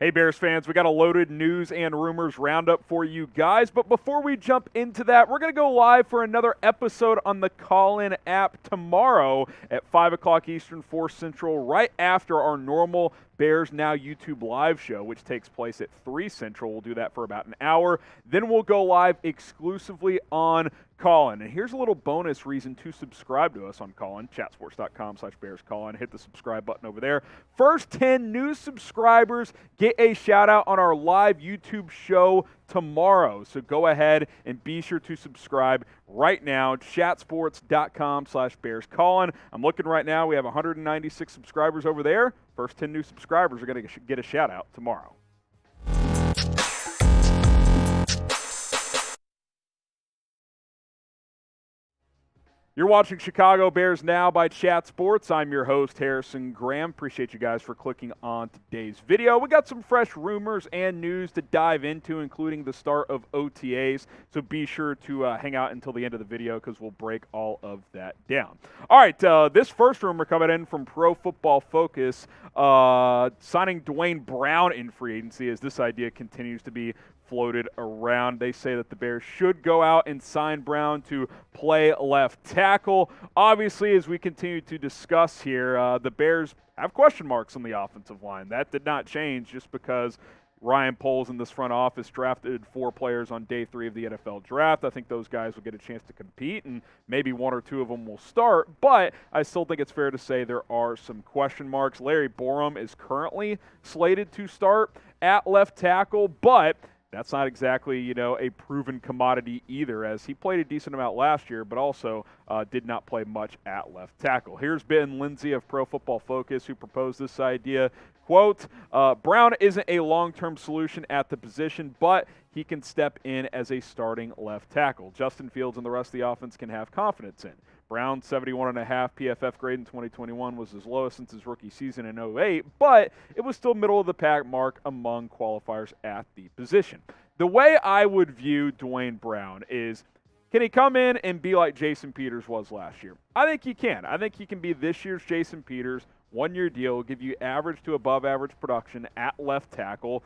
Hey Bears fans, we got a loaded news and rumors roundup for you guys, but before we jump into that, we're going to go live for another episode on the Call-In app tomorrow at 5 o'clock Eastern, 4 Central, right after our normal Bears Now YouTube live show, which takes place at 3 Central. We'll do that for about an hour. Then we'll go live exclusively on Call-In. And here's a little bonus reason to subscribe to us on Call-In, chatsports.com/BearsCall-In. Hit the subscribe button over there. First 10 new subscribers get a shout out on our live YouTube show tomorrow. So go ahead and be sure to subscribe right now, chatsports.com/BearsCall-In. I'm looking right now. We have 196 subscribers over there. First 10 new subscribers are going to get a shout out tomorrow. You're watching Chicago Bears Now by Chat Sports. I'm your host, Harrison Graham. Appreciate you guys for clicking on today's video. We got some fresh rumors and news to dive into, including the start of OTAs. So be sure to hang out until the end of the video because we'll break all of that down. All right, this first rumor coming in from Pro Football Focus, signing Duane Brown in free agency as this idea continues to be floated around. They say that the Bears should go out and sign Brown to play left tackle. Obviously, as we continue to discuss here, the Bears have question marks on the offensive line. That did not change just because Ryan Poles in this front office drafted 4 players on day 3 of the NFL draft. I think those guys will get a chance to compete, and maybe 1 or 2 of them will start, but I still think it's fair to say there are some question marks. Larry Borom is currently slated to start at left tackle, but that's not exactly, a proven commodity either, as he played a decent amount last year, but also did not play much at left tackle. Here's Ben Lindsay of Pro Football Focus who proposed this idea. Quote, Brown isn't a long-term solution at the position, but he can step in as a starting left tackle. Justin Fields and the rest of the offense can have confidence in. Brown's 71.5 PFF grade in 2021 was his lowest since his rookie season in 2008, but it was still middle of the pack mark among qualifiers at the position. The way I would view Duane Brown is, can he come in and be like Jason Peters was last year? I think he can. I think he can be this year's Jason Peters. 1-year deal, give you average to above average production at left tackle.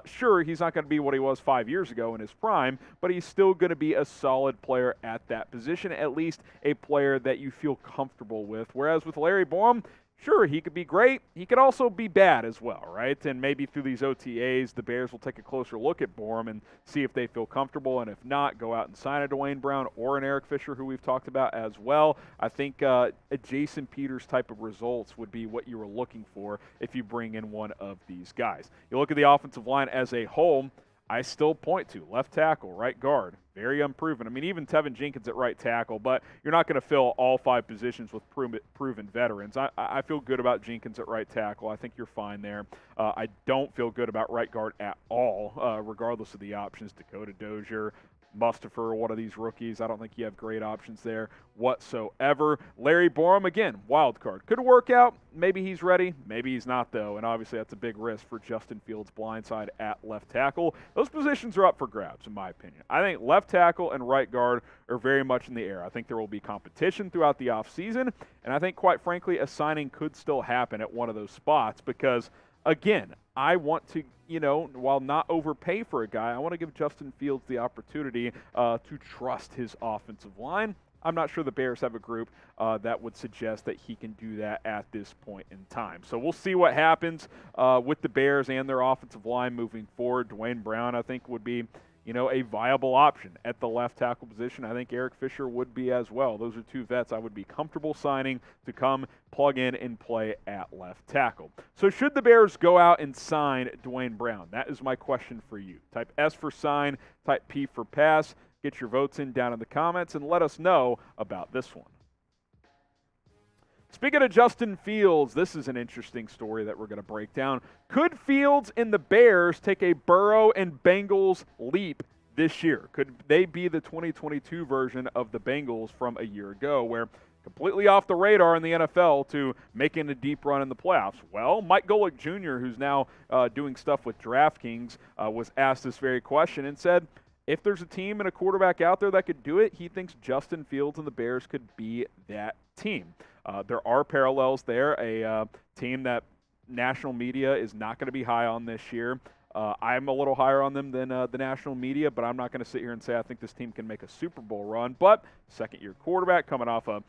Sure, he's not going to be what he was 5 years ago in his prime, but he's still going to be a solid player at that position, at least a player that you feel comfortable with. Whereas with Larry Borom, sure, he could be great. He could also be bad as well, right? And maybe through these OTAs, the Bears will take a closer look at Borom and see if they feel comfortable. And if not, go out and sign a Duane Brown or an Eric Fisher, who we've talked about as well. I think a Jason Peters type of results would be what you were looking for if you bring in one of these guys. You look at the offensive line as a whole, I still point to left tackle, right guard, very unproven. I mean, even Tevin Jenkins at right tackle, but you're not going to fill all 5 positions with proven veterans. I feel good about Jenkins at right tackle. I think you're fine there. I don't feel good about right guard at all, regardless of the options. Dakota Dozier, Mustafa, one of these rookies. I don't think you have great options there whatsoever. Larry Borom, again, wild card. Could work out. Maybe he's ready. Maybe he's not, though. And obviously that's a big risk for Justin Fields' blindside at left tackle. Those positions are up for grabs, in my opinion. I think left tackle and right guard are very much in the air. I think there will be competition throughout the offseason. And I think, quite frankly, a signing could still happen at one of those spots because, again, I want to, while not overpay for a guy, I want to give Justin Fields the opportunity to trust his offensive line. I'm not sure the Bears have a group that would suggest that he can do that at this point in time. So we'll see what happens with the Bears and their offensive line moving forward. Duane Brown, I think, would be a viable option at the left tackle position. I think Eric Fisher would be as well. Those are 2 vets I would be comfortable signing to come plug in and play at left tackle. So should the Bears go out and sign Duane Brown? That is my question for you. Type S for sign, type P for pass. Get your votes in down in the comments and let us know about this one. Speaking of Justin Fields, this is an interesting story that we're going to break down. Could Fields and the Bears take a Burrow and Bengals leap this year? Could they be the 2022 version of the Bengals from a year ago, where completely off the radar in the NFL to making a deep run in the playoffs? Well, Mike Golic Jr., who's now doing stuff with DraftKings, was asked this very question and said, if there's a team and a quarterback out there that could do it, he thinks Justin Fields and the Bears could be that team. There are parallels there. A team that national media is not going to be high on this year. I'm a little higher on them than the national media, but I'm not going to sit here and say I think this team can make a Super Bowl run. But second-year quarterback coming off a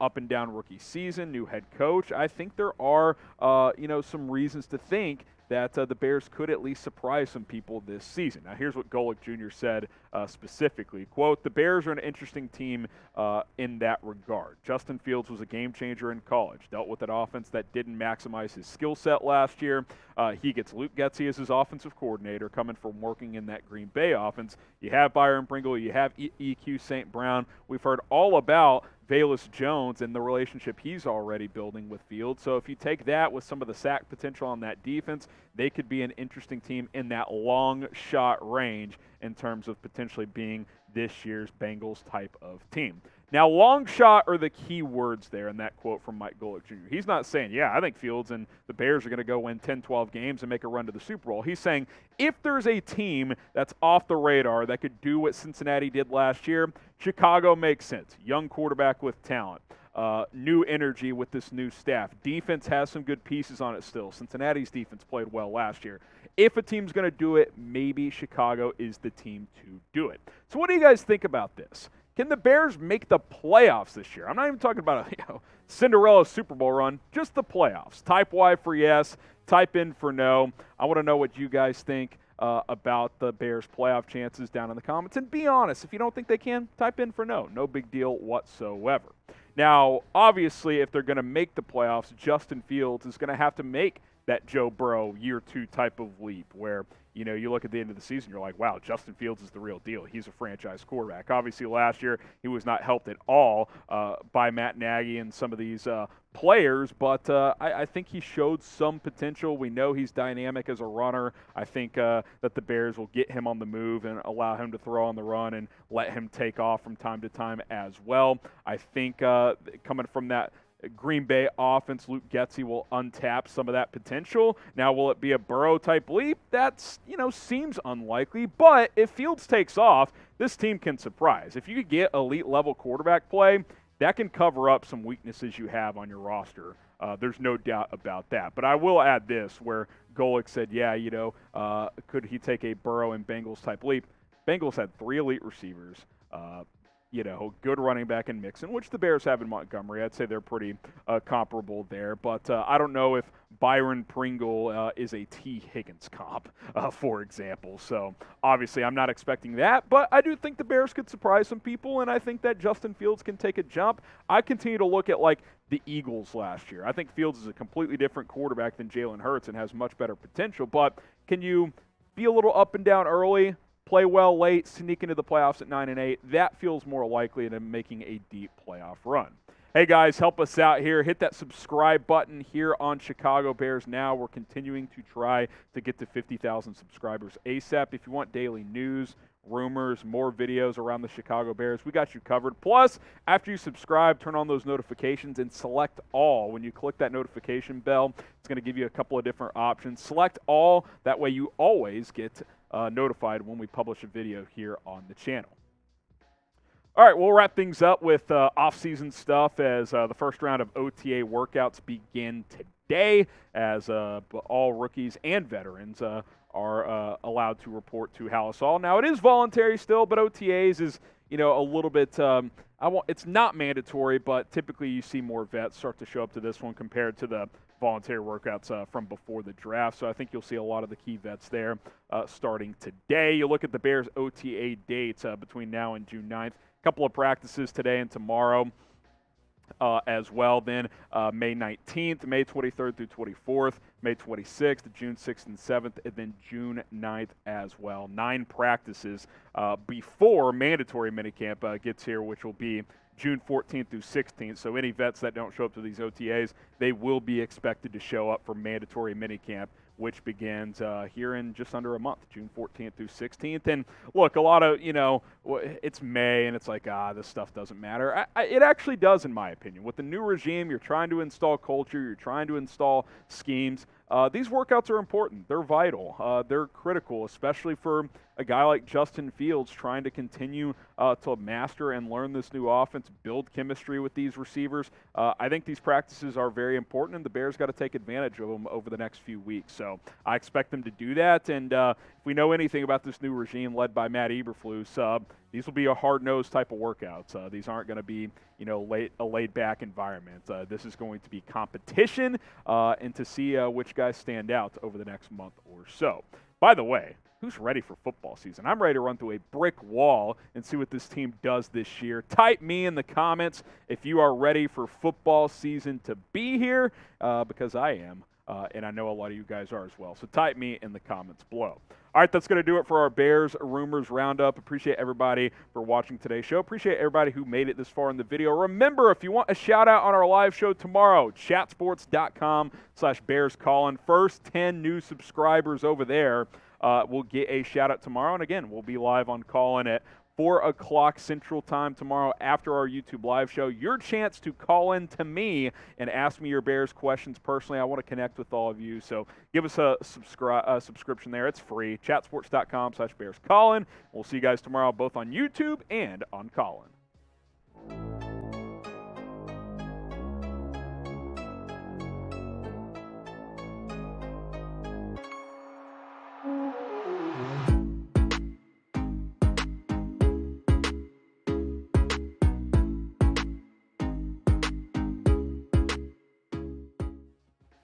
up and down rookie season, new head coach. I think there are some reasons to think that the Bears could at least surprise some people this season. Now, here's what Golic Jr. said specifically. Quote, "The Bears are an interesting team in that regard. Justin Fields was a game changer in college, dealt with an offense that didn't maximize his skill set last year. He gets Luke Getsy as his offensive coordinator coming from working in that Green Bay offense. You have Byron Pringle, you have EQ St. Brown. We've heard all about Velus Jones and the relationship he's already building with Fields. So if you take that with some of the sack potential on that defense, they could be an interesting team in that long shot range in terms of potentially being this year's Bengals type of team." Now, long shot are the key words there in that quote from Mike Golic Jr. He's not saying, yeah, I think Fields and the Bears are going to go win 10, 12 games and make a run to the Super Bowl. He's saying if there's a team that's off the radar that could do what Cincinnati did last year, Chicago makes sense. Young quarterback with talent. New energy with this new staff. Defense has some good pieces on it still. Cincinnati's defense played well last year. If a team's going to do it, maybe Chicago is the team to do it. So what do you guys think about this? Can the Bears make the playoffs this year? I'm not even talking about a Cinderella Super Bowl run, just the playoffs. Type Y for yes, type in for no. I want to know what you guys think about the Bears' playoff chances down in the comments. And be honest, if you don't think they can, type in for no. No big deal whatsoever. Now, obviously, if they're going to make the playoffs, Justin Fields is going to have to make that Joe Burrow year 2 type of leap where, you look at the end of the season, you're like, wow, Justin Fields is the real deal. He's a franchise quarterback. Obviously, last year, he was not helped at all by Matt Nagy and some of these players, but I think he showed some potential. We know he's dynamic as a runner. I think that the Bears will get him on the move and allow him to throw on the run and let him take off from time to time as well. I think coming from that Green Bay offense, Luke Getsy will untap some of that potential. Now, will it be a Burrow-type leap? That's, seems unlikely. But if Fields takes off, this team can surprise. If you could get elite-level quarterback play, that can cover up some weaknesses you have on your roster. There's no doubt about that. But I will add this, where Golic said, yeah, could he take a Burrow and Bengals-type leap? Bengals had 3 elite receivers. Good running back in Mixon, which the Bears have in Montgomery. I'd say they're pretty comparable there. But I don't know if Byron Pringle is a T. Higgins comp, for example. So, obviously, I'm not expecting that. But I do think the Bears could surprise some people, and I think that Justin Fields can take a jump. I continue to look at, the Eagles last year. I think Fields is a completely different quarterback than Jalen Hurts and has much better potential. But can you be a little up and down early, play well late, sneak into the playoffs at 9-8, that feels more likely than making a deep playoff run. Hey, guys, help us out here. Hit that subscribe button here on Chicago Bears Now. We're continuing to try to get to 50,000 subscribers ASAP. If you want daily news, rumors, more videos around the Chicago Bears, we got you covered. Plus, after you subscribe, turn on those notifications and select all. When you click that notification bell, it's going to give you a couple of different options. Select all. That way you always get notified when we publish a video here on the channel. All right, we'll wrap things up with off-season stuff as the first round of OTA workouts begin today, as all rookies and veterans are allowed to report to Halisol. Now, it is voluntary still, but OTAs is a little bit. It's not mandatory, but typically you see more vets start to show up to this one compared to the voluntary workouts from before the draft. So I think you'll see a lot of the key vets there starting today. You look at the Bears OTA dates between now and June 9th. A couple of practices today and tomorrow as well. Then May 19th, May 23rd through 24th, May 26th, June 6th and 7th, and then June 9th as well. 9 practices before mandatory minicamp gets here, which will be June 14th through 16th. So any vets that don't show up to these OTAs, they will be expected to show up for mandatory minicamp, which begins here in just under a month, June 14th through 16th. And look, a lot of, it's May, and it's like, this stuff doesn't matter. It actually does, in my opinion. With the new regime, you're trying to install culture, you're trying to install schemes. These workouts are important. They're vital. They're critical, especially for a guy like Justin Fields trying to continue to master and learn this new offense, build chemistry with these receivers. I think these practices are very very important, and the Bears got to take advantage of them over the next few weeks. So I expect them to do that. And if we know anything about this new regime led by Matt Eberflus, these will be a hard-nosed type of workouts. These aren't going to be, a laid-back environment. This is going to be competition and to see which guys stand out over the next month or so. By the way, who's ready for football season? I'm ready to run through a brick wall and see what this team does this year. Type me in the comments if you are ready for football season to be here, because I am, and I know a lot of you guys are as well. So type me in the comments below. All right, that's going to do it for our Bears Rumors Roundup. Appreciate everybody for watching today's show. Appreciate everybody who made it this far in the video. Remember, if you want a shout-out on our live show tomorrow, chatsports.com/BearsCallin. First 10 new subscribers over there will get a shout-out tomorrow. And again, we'll be live on Callin at 4 o'clock Central Time tomorrow after our YouTube live show. Your chance to call in to me and ask me your Bears questions personally. I want to connect with all of you, so give us a subscription there. It's free. Chatsports.com/BearsCallin. We'll see you guys tomorrow both on YouTube and on Callin.